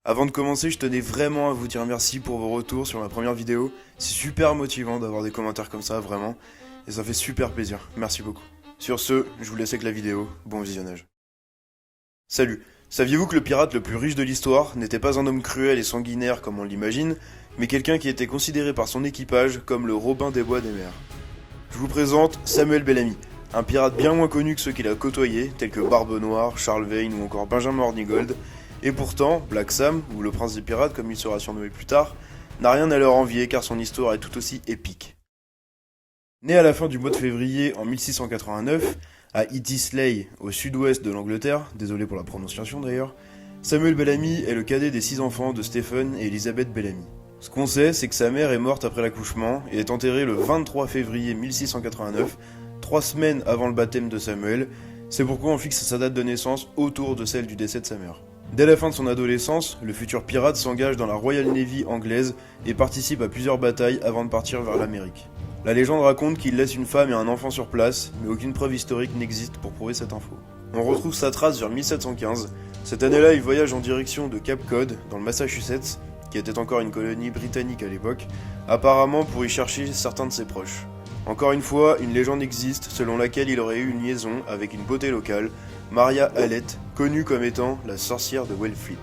Avant de commencer, je tenais vraiment à vous dire merci pour vos retours sur ma première vidéo. C'est super motivant d'avoir des commentaires comme ça, vraiment. Et ça fait super plaisir. Merci beaucoup. Sur ce, je vous laisse avec la vidéo. Bon visionnage. Salut. Saviez-vous que le pirate le plus riche de l'histoire n'était pas un homme cruel et sanguinaire comme on l'imagine, mais quelqu'un qui était considéré par son équipage comme le Robin des Bois des mers? Je vous présente Samuel Bellamy, un pirate bien moins connu que ceux qu'il a côtoyés, tels que Barbe Noire, Charles Vane ou encore Benjamin Hornigold. Et pourtant, Black Sam, ou le prince des pirates comme il sera surnommé plus tard, n'a rien à leur envier car son histoire est tout aussi épique. Né à la fin du mois de février en 1689, à Etysley, au sud-ouest de l'Angleterre, désolé pour la prononciation d'ailleurs, Samuel Bellamy est le cadet des 6 enfants de Stephen et Elizabeth Bellamy. Ce qu'on sait, c'est que sa mère est morte après l'accouchement et est enterrée le 23 février 1689, 3 semaines avant le baptême de Samuel. C'est pourquoi on fixe sa date de naissance autour de celle du décès de sa mère. Dès la fin de son adolescence, le futur pirate s'engage dans la Royal Navy anglaise et participe à plusieurs batailles avant de partir vers l'Amérique. La légende raconte qu'il laisse une femme et un enfant sur place, mais aucune preuve historique n'existe pour prouver cette info. On retrouve sa trace vers 1715. Cette année-là, il voyage en direction de Cape Cod, dans le Massachusetts, qui était encore une colonie britannique à l'époque, apparemment pour y chercher certains de ses proches. Encore une fois, une légende existe selon laquelle il aurait eu une liaison avec une beauté locale, Maria Hallett, connue comme étant la sorcière de Wellfleet.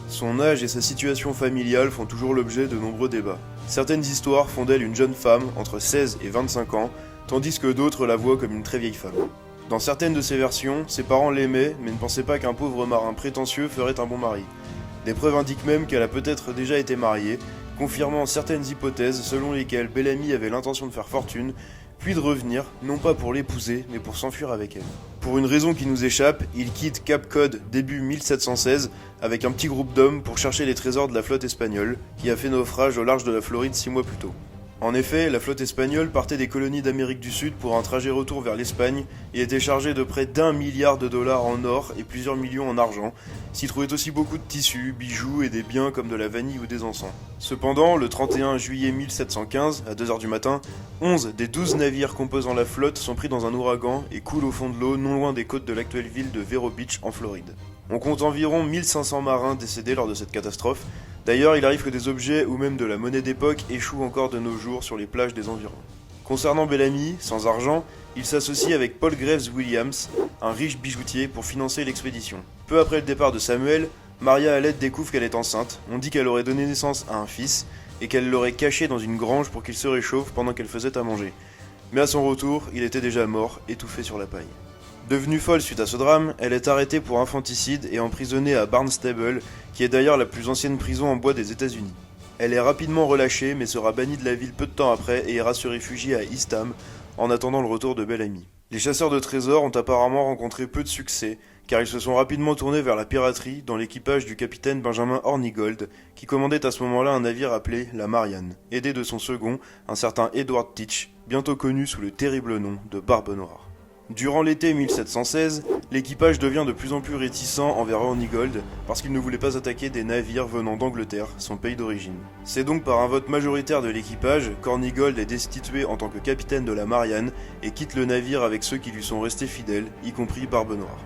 Son âge et sa situation familiale font toujours l'objet de nombreux débats. Certaines histoires font d'elle une jeune femme entre 16 et 25 ans, tandis que d'autres la voient comme une très vieille femme. Dans certaines de ces versions, ses parents l'aimaient, mais ne pensaient pas qu'un pauvre marin prétentieux ferait un bon mari. Des preuves indiquent même qu'elle a peut-être déjà été mariée, confirmant certaines hypothèses selon lesquelles Bellamy avait l'intention de faire fortune, puis de revenir, non pas pour l'épouser, mais pour s'enfuir avec elle. Pour une raison qui nous échappe, il quitte Cape Cod début 1716 avec un petit groupe d'hommes pour chercher les trésors de la flotte espagnole, qui a fait naufrage au large de la Floride 6 mois plus tôt. En effet, la flotte espagnole partait des colonies d'Amérique du Sud pour un trajet retour vers l'Espagne et était chargée de près d'1 milliard de dollars en or et plusieurs millions en argent. S'y trouvaient aussi beaucoup de tissus, bijoux et des biens comme de la vanille ou des encens. Cependant, le 31 juillet 1715, à 2h du matin, 11 des 12 navires composant la flotte sont pris dans un ouragan et coulent au fond de l'eau non loin des côtes de l'actuelle ville de Vero Beach en Floride. On compte environ 1500 marins décédés lors de cette catastrophe. D'ailleurs, il arrive que des objets ou même de la monnaie d'époque échouent encore de nos jours sur les plages des environs. Concernant Bellamy, sans argent, il s'associe avec Paul Graves Williams, un riche bijoutier, pour financer l'expédition. Peu après le départ de Samuel, Maria Hallett découvre qu'elle est enceinte. On dit qu'elle aurait donné naissance à un fils et qu'elle l'aurait caché dans une grange pour qu'il se réchauffe pendant qu'elle faisait à manger. Mais à son retour, il était déjà mort, étouffé sur la paille. Devenue folle suite à ce drame, elle est arrêtée pour infanticide et emprisonnée à Barnstable, qui est d'ailleurs la plus ancienne prison en bois des États-Unis. Elle est rapidement relâchée mais sera bannie de la ville peu de temps après et ira se réfugier à Eastham en attendant le retour de Bellamy. Les chasseurs de trésors ont apparemment rencontré peu de succès car ils se sont rapidement tournés vers la piraterie dans l'équipage du capitaine Benjamin Hornigold qui commandait à ce moment-là un navire appelé la Marianne, aidé de son second, un certain Edward Teach, bientôt connu sous le terrible nom de Barbe Noire. Durant l'été 1716, l'équipage devient de plus en plus réticent envers Hornigold parce qu'il ne voulait pas attaquer des navires venant d'Angleterre, son pays d'origine. C'est donc par un vote majoritaire de l'équipage qu'Hornigold est destitué en tant que capitaine de la Marianne et quitte le navire avec ceux qui lui sont restés fidèles, y compris Barbe Noire.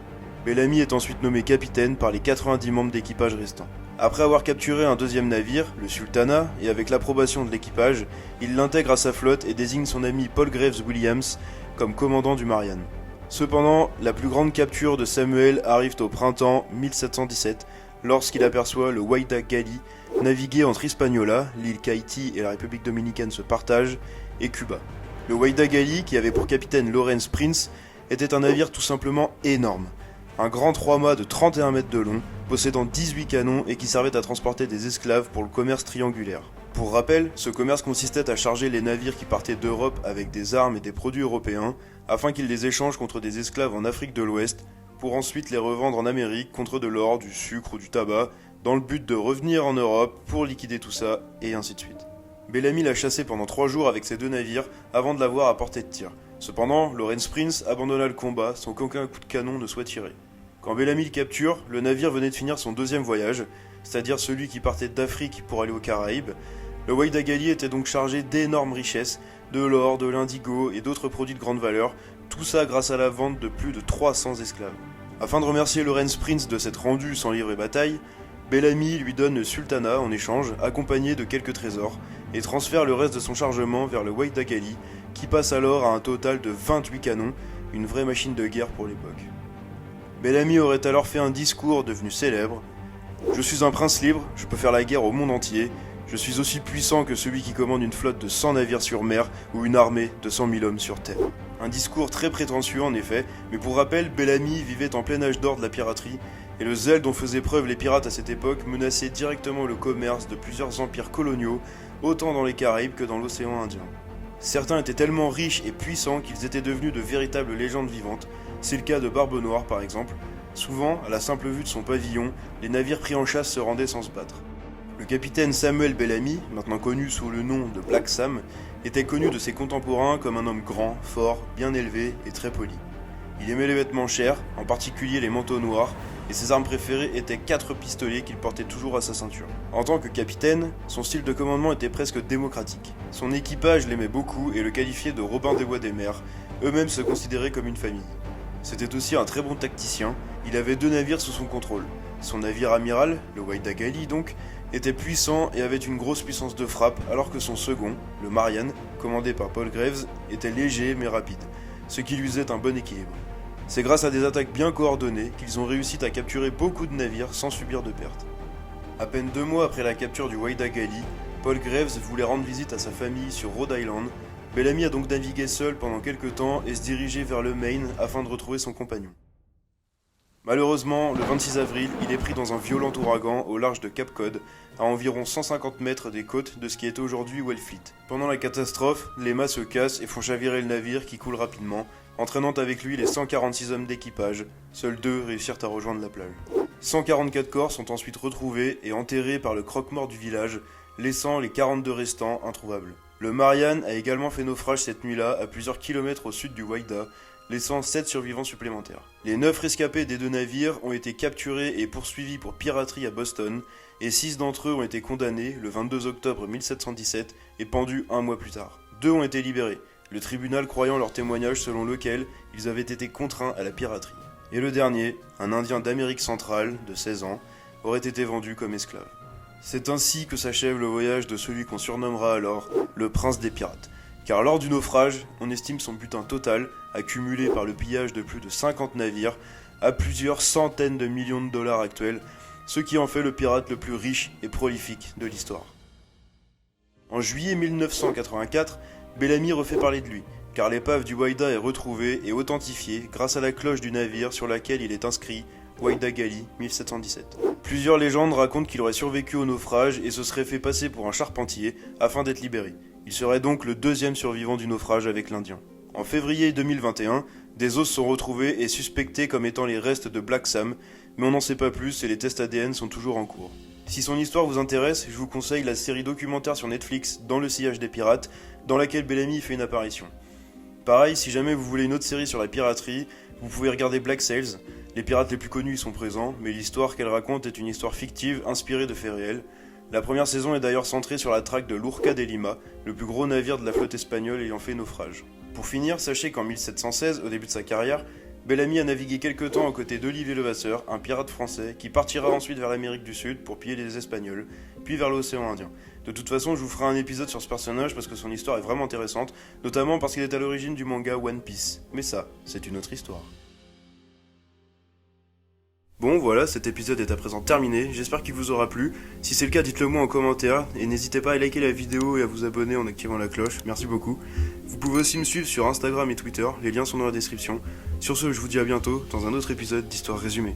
Bellamy est ensuite nommé capitaine par les 90 membres d'équipage restants. Après avoir capturé un deuxième navire, le Sultana, et avec l'approbation de l'équipage, il l'intègre à sa flotte et désigne son ami Paul Graves Williams comme commandant du Marianne. Cependant, la plus grande capture de Samuel arrive au printemps 1717, lorsqu'il aperçoit le Whydah Galley naviguer entre Hispaniola, l'île Haïti et la République dominicaine se partagent, et Cuba. Le Whydah Galley, qui avait pour capitaine Lawrence Prince, était un navire tout simplement énorme. Un grand 3-mâts de 31 mètres de long, possédant 18 canons et qui servait à transporter des esclaves pour le commerce triangulaire. Pour rappel, ce commerce consistait à charger les navires qui partaient d'Europe avec des armes et des produits européens, afin qu'ils les échangent contre des esclaves en Afrique de l'Ouest, pour ensuite les revendre en Amérique contre de l'or, du sucre ou du tabac, dans le but de revenir en Europe pour liquider tout ça, et ainsi de suite. Bellamy l'a chassé pendant 3 jours avec ses 2 navires, avant de l'avoir à portée de tir. Cependant, Lawrence Prince abandonna le combat sans qu'aucun coup de canon ne soit tiré. Quand Bellamy le capture, le navire venait de finir son 2e voyage, c'est-à-dire celui qui partait d'Afrique pour aller aux Caraïbes. Le Whydah Galley était donc chargé d'énormes richesses, de l'or, de l'indigo et d'autres produits de grande valeur, tout ça grâce à la vente de plus de 300 esclaves. Afin de remercier Lawrence Prince de s'être rendu sans livrer bataille, Bellamy lui donne le sultanat en échange, accompagné de quelques trésors, et transfère le reste de son chargement vers le Whydah Khalil, qui passe alors à un total de 28 canons, une vraie machine de guerre pour l'époque. Bellamy aurait alors fait un discours devenu célèbre. « Je suis un prince libre, je peux faire la guerre au monde entier, je suis aussi puissant que celui qui commande une flotte de 100 navires sur mer ou une armée de 100 000 hommes sur terre. » Un discours très prétentieux en effet, mais pour rappel, Bellamy vivait en plein âge d'or de la piraterie, et le zèle dont faisaient preuve les pirates à cette époque menaçait directement le commerce de plusieurs empires coloniaux, autant dans les Caraïbes que dans l'océan Indien. Certains étaient tellement riches et puissants qu'ils étaient devenus de véritables légendes vivantes, c'est le cas de Barbe Noire par exemple. Souvent, à la simple vue de son pavillon, les navires pris en chasse se rendaient sans se battre. Le capitaine Samuel Bellamy, maintenant connu sous le nom de Black Sam, était connu de ses contemporains comme un homme grand, fort, bien élevé et très poli. Il aimait les vêtements chers, en particulier les manteaux noirs, et ses armes préférées étaient 4 pistolets qu'il portait toujours à sa ceinture. En tant que capitaine, son style de commandement était presque démocratique. Son équipage l'aimait beaucoup et le qualifiait de Robin des Bois des Mers, eux-mêmes se considéraient comme une famille. C'était aussi un très bon tacticien, il avait 2 navires sous son contrôle. Son navire amiral, le Whydah Khalil donc, était puissant et avait une grosse puissance de frappe, alors que son second, le Marianne, commandé par Paul Graves, était léger mais rapide, ce qui lui faisait un bon équilibre. C'est grâce à des attaques bien coordonnées qu'ils ont réussi à capturer beaucoup de navires sans subir de pertes. À peine 2 mois après la capture du Whydah Khalil, Paul Graves voulait rendre visite à sa famille sur Rhode Island. Bellamy a donc navigué seul pendant quelques temps et se dirigeait vers le Maine afin de retrouver son compagnon. Malheureusement, le 26 avril, il est pris dans un violent ouragan au large de Cap Cod, à environ 150 mètres des côtes de ce qui est aujourd'hui Wellfleet. Pendant la catastrophe, les mâts se cassent et font chavirer le navire qui coule rapidement, entraînant avec lui les 146 hommes d'équipage. Seuls 2 réussirent à rejoindre la plage. 144 corps sont ensuite retrouvés et enterrés par le croque-mort du village, laissant les 42 restants introuvables. Le Marianne a également fait naufrage cette nuit-là à plusieurs kilomètres au sud du Whydah, laissant 7 survivants supplémentaires. Les 9 rescapés des 2 navires ont été capturés et poursuivis pour piraterie à Boston, et 6 d'entre eux ont été condamnés le 22 octobre 1717 et pendus 1 mois plus tard. 2 ont été libérés, le tribunal croyant leur témoignage selon lequel ils avaient été contraints à la piraterie. Et le dernier, un Indien d'Amérique centrale, de 16 ans, aurait été vendu comme esclave. C'est ainsi que s'achève le voyage de celui qu'on surnommera alors le prince des pirates. Car lors du naufrage, on estime son butin total, accumulé par le pillage de plus de 50 navires, à plusieurs centaines de millions de dollars actuels, ce qui en fait le pirate le plus riche et prolifique de l'histoire. En juillet 1984, Bellamy refait parler de lui, car l'épave du Whydah est retrouvée et authentifiée grâce à la cloche du navire sur laquelle il est inscrit Whydah Khalil 1717. Plusieurs légendes racontent qu'il aurait survécu au naufrage et se serait fait passer pour un charpentier afin d'être libéré. Il serait donc le 2e survivant du naufrage avec l'Indien. En février 2021, des os sont retrouvés et suspectés comme étant les restes de Black Sam, mais on n'en sait pas plus et les tests ADN sont toujours en cours. Si son histoire vous intéresse, je vous conseille la série documentaire sur Netflix Dans le sillage des pirates, dans laquelle Bellamy fait une apparition. Pareil, si jamais vous voulez une autre série sur la piraterie, vous pouvez regarder Black Sails. Les pirates les plus connus y sont présents, mais l'histoire qu'elle raconte est une histoire fictive inspirée de faits réels. La première saison est d'ailleurs centrée sur la traque de l'Urca de Lima, le plus gros navire de la flotte espagnole ayant fait naufrage. Pour finir, sachez qu'en 1716, au début de sa carrière, Bellamy a navigué quelque temps aux côtés d'Olivier Levasseur, un pirate français, qui partira ensuite vers l'Amérique du Sud pour piller les Espagnols, puis vers l'océan Indien. De toute façon, je vous ferai un épisode sur ce personnage parce que son histoire est vraiment intéressante, notamment parce qu'il est à l'origine du manga One Piece. Mais ça, c'est une autre histoire. Bon voilà, cet épisode est à présent terminé, j'espère qu'il vous aura plu. Si c'est le cas, dites-le moi en commentaire, et n'hésitez pas à liker la vidéo et à vous abonner en activant la cloche, merci beaucoup. Vous pouvez aussi me suivre sur Instagram et Twitter, les liens sont dans la description. Sur ce, je vous dis à bientôt dans un autre épisode d'Histoire résumée.